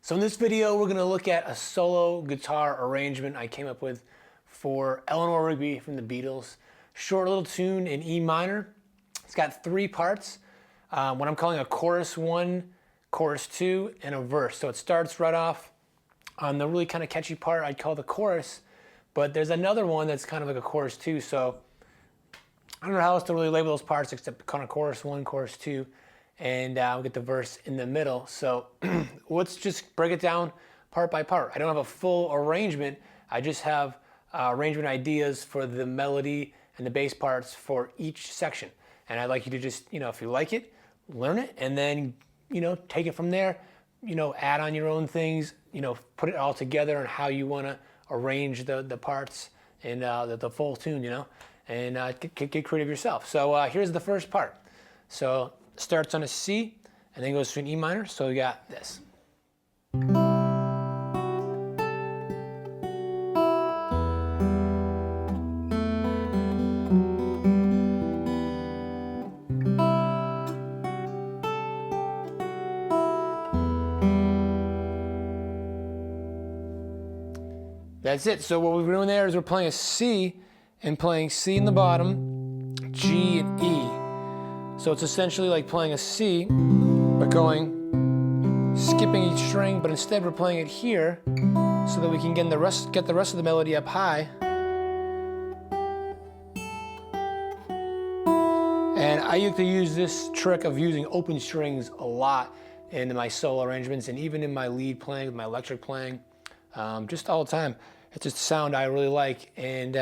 So in this video, we're gonna look at a solo guitar arrangement I came up with for Eleanor Rigby from the Beatles. Short little tune in E minor. It's got three parts. What I'm calling a chorus one, chorus two, and a verse. So it starts right off on the really kind of catchy part I'd call the chorus, but there's another one that's kind of like a chorus two. So I don't know how else to really label those parts except kind of chorus one, chorus two, and we'll get the verse in the middle. So let's just break it down part by part. I don't have a full arrangement. I just have arrangement ideas for the melody and the bass parts for each section. And I'd like you to just, if you like it, learn it, and then, take it from there, add on your own things, put it all together and how you want to arrange the parts and the full tune, and get creative yourself. So here's the first part. So starts on a C and then goes to an E minor. So we got this. That's it. So what we're doing there is we're playing a C and playing C in the bottom, G and E. So it's essentially like playing a C, but skipping each string, but instead we're playing it here so that we can get the rest of the melody up high. And I used to use this trick of using open strings a lot in my solo arrangements and even in my lead playing, my electric playing, just all the time. It's just a sound I really like, and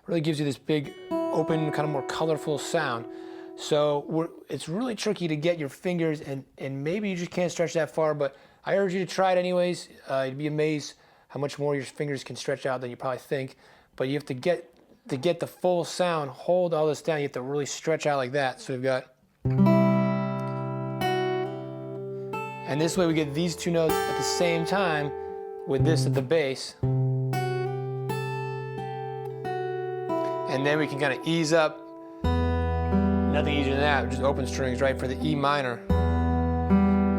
really gives you this big, open, kind of more colorful sound. So it's really tricky to get your fingers, and maybe you just can't stretch that far, but I urge you to try it anyways. You'd be amazed how much more your fingers can stretch out than you probably think. But you have to get the full sound, hold all this down, you have to really stretch out like that. So we've got, and this way we get these two notes at the same time with this at the bass. And then we can kind of ease up. Nothing easier than that, just open strings, right, for the E minor.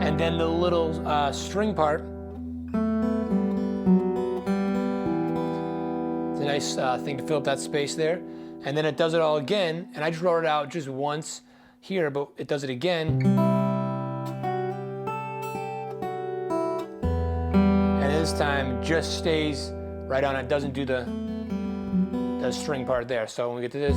And then the little string part. It's a nice thing to fill up that space there. And then it does it all again, and I just wrote it out just once here, but it does it again. And this time just stays right on it, doesn't do the string part there. So when we get to this,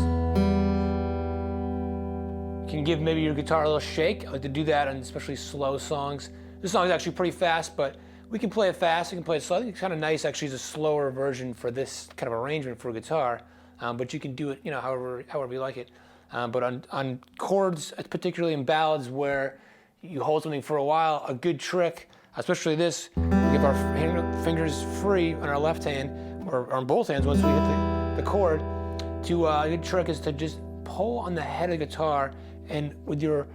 you can give maybe your guitar a little shake. I like to do that on especially slow songs. This song is actually pretty fast, but we can play it fast, we can play it slow. I think it's kind of nice, actually, it's a slower version for this kind of arrangement for guitar, but you can do it, however you like it. But on chords, particularly in ballads where you hold something for a while, a good trick, especially this, we give our fingers free on our left hand, or on both hands once we hit the chord. A good trick is to just pull on the head of the guitar, and with your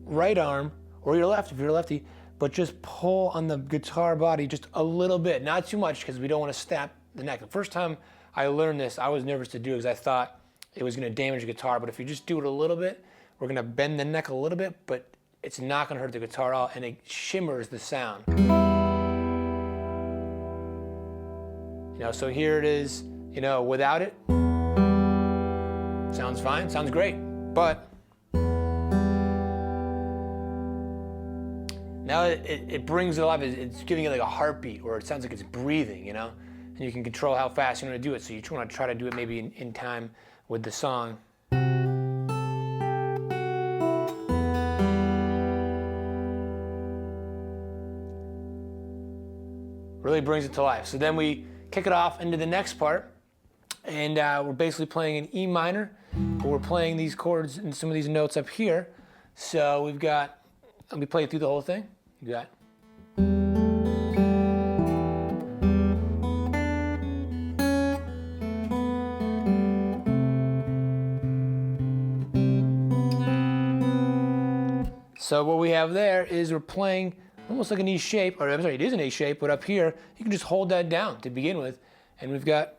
right arm, or your left if you're a lefty, but just pull on the guitar body just a little bit, not too much, because we don't want to snap the neck. The first time I learned this, I was nervous to do it because I thought it was going to damage the guitar, but if you just do it a little bit, we're going to bend the neck a little bit, but it's not going to hurt the guitar at all, and it shimmers the sound. So here it is, without it, sounds fine, sounds great, but now it brings it alive. It's giving it like a heartbeat, or it sounds like it's breathing, and you can control how fast you want to do it. So you want to try to do it maybe in time with the song. Really brings it to life. So then we kick it off into the next part, and we're basically playing in E minor, but we're playing these chords and some of these notes up here. So we've got, let me play it through the whole thing. You got. So what we have there is we're playing almost like an E shape, or I'm sorry, it is an A shape, but up here, you can just hold that down to begin with. And we've got,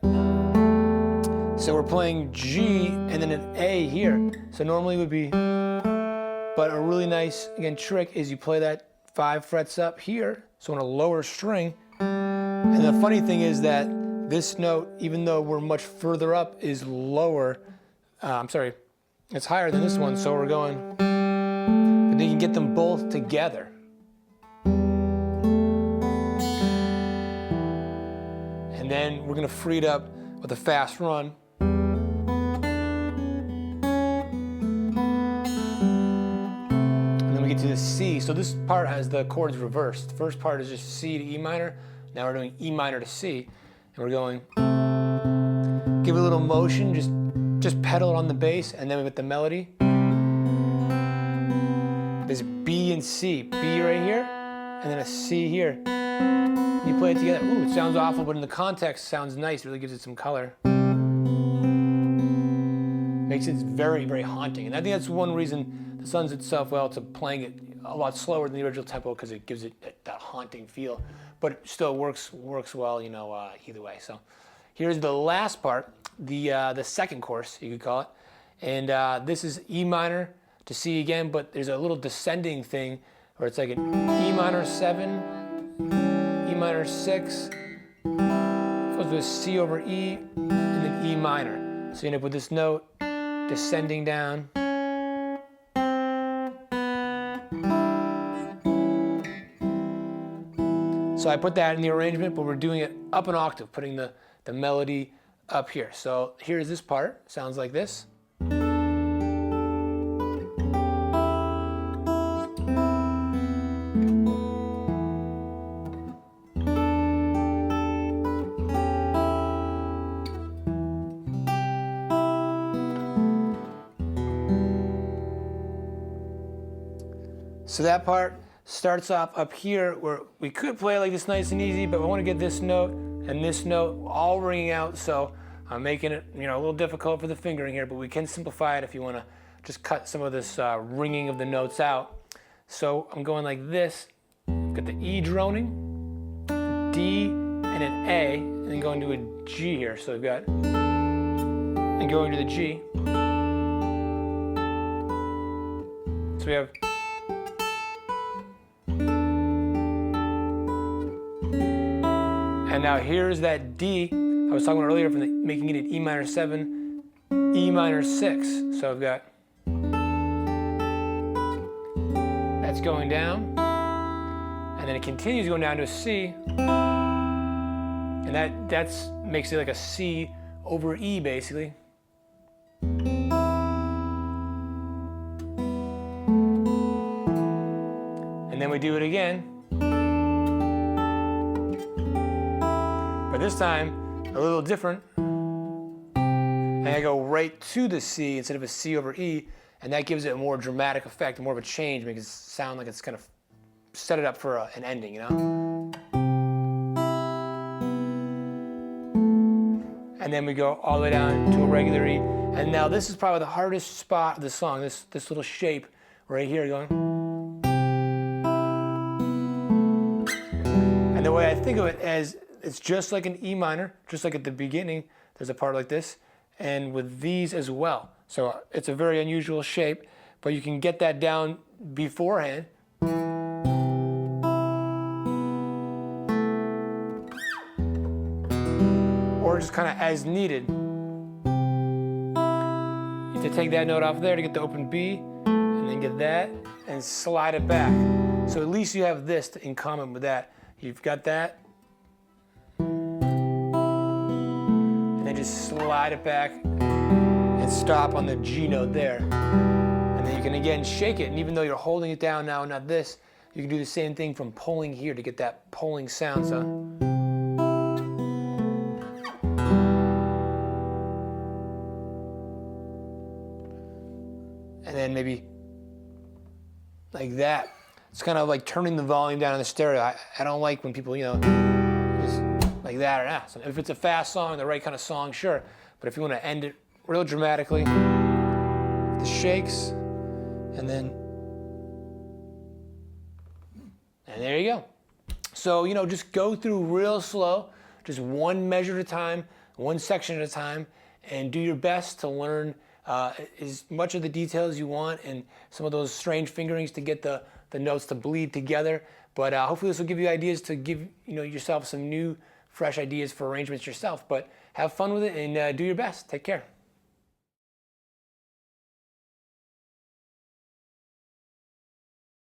so we're playing G and then an A here. So normally it would be, but a really nice, again, trick is you play that 5 frets up here, so on a lower string. And the funny thing is that this note, even though we're much further up, is lower. It's higher than this one, so we're going, but then you can get them both together. And then we're gonna free it up with a fast run. And then we get to the C. So this part has the chords reversed. The first part is just C to E minor. Now we're doing E minor to C. And we're going, give it a little motion, just pedal it on the bass, and then we get the melody. There's B and C. B right here, and then a C here. You play it together. Ooh, it sounds awful, but in the context, it sounds nice. It really gives it some color. Makes it very, very haunting. And I think that's one reason this lends itself well to playing it a lot slower than the original tempo, because it gives it that haunting feel. But it still works well, you know, either way. So here's the last part, the second course, you could call it. And this is E minor to C again, but there's a little descending thing where it's like an E minor 7, E minor 6, goes to a C over E, and then E minor. So you end up with this note descending down. So I put that in the arrangement, but we're doing it up an octave, putting the melody up here. So here's this part, sounds like this. So that part starts off up here where we could play like this nice and easy, but I want to get this note and this note all ringing out, so I'm making it, you know, a little difficult for the fingering here, but we can simplify it if you want to just cut some of this ringing of the notes out. So I'm going like this. Got the E droning, D, and an A, and then going to a G here. So we've got, and going to the G. So we have, and now here's that D I was talking about earlier, from making it an E minor 7, E minor 6. So I've got, that's going down, and then it continues going down to a C, and that makes it like a C over E basically. And then we do it again. But this time, a little different. And I go right to the C instead of a C over E, and that gives it a more dramatic effect, more of a change, makes it sound like it's kind of set it up for an ending, you know? And then we go all the way down to a regular E. And now this is probably the hardest spot of the song, this little shape right here going. And the way I think of it as, it's just like an E minor, just like at the beginning, there's a part like this, and with these as well. So it's a very unusual shape, but you can get that down beforehand. Or just kind of as needed. You have to take that note off there to get the open B, and then get that, and slide it back. So at least you have this in common with that. You've got that, and then just slide it back and stop on the G note there. And then you can again shake it, and even though you're holding it down now, not this, you can do the same thing from pulling here to get that pulling sound. So. And then maybe like that. It's kind of like turning the volume down on the stereo. I don't like when people, you know, just like that or that. So if it's a fast song, the right kind of song, sure. But if you want to end it real dramatically, the shakes, and then, and there you go. So, you know, just go through real slow, just one measure at a time, one section at a time, and do your best to learn as much of the details you want and some of those strange fingerings to get the the notes to bleed together. But hopefully this will give you ideas to give yourself some new, fresh ideas for arrangements yourself. But have fun with it and do your best. Take care.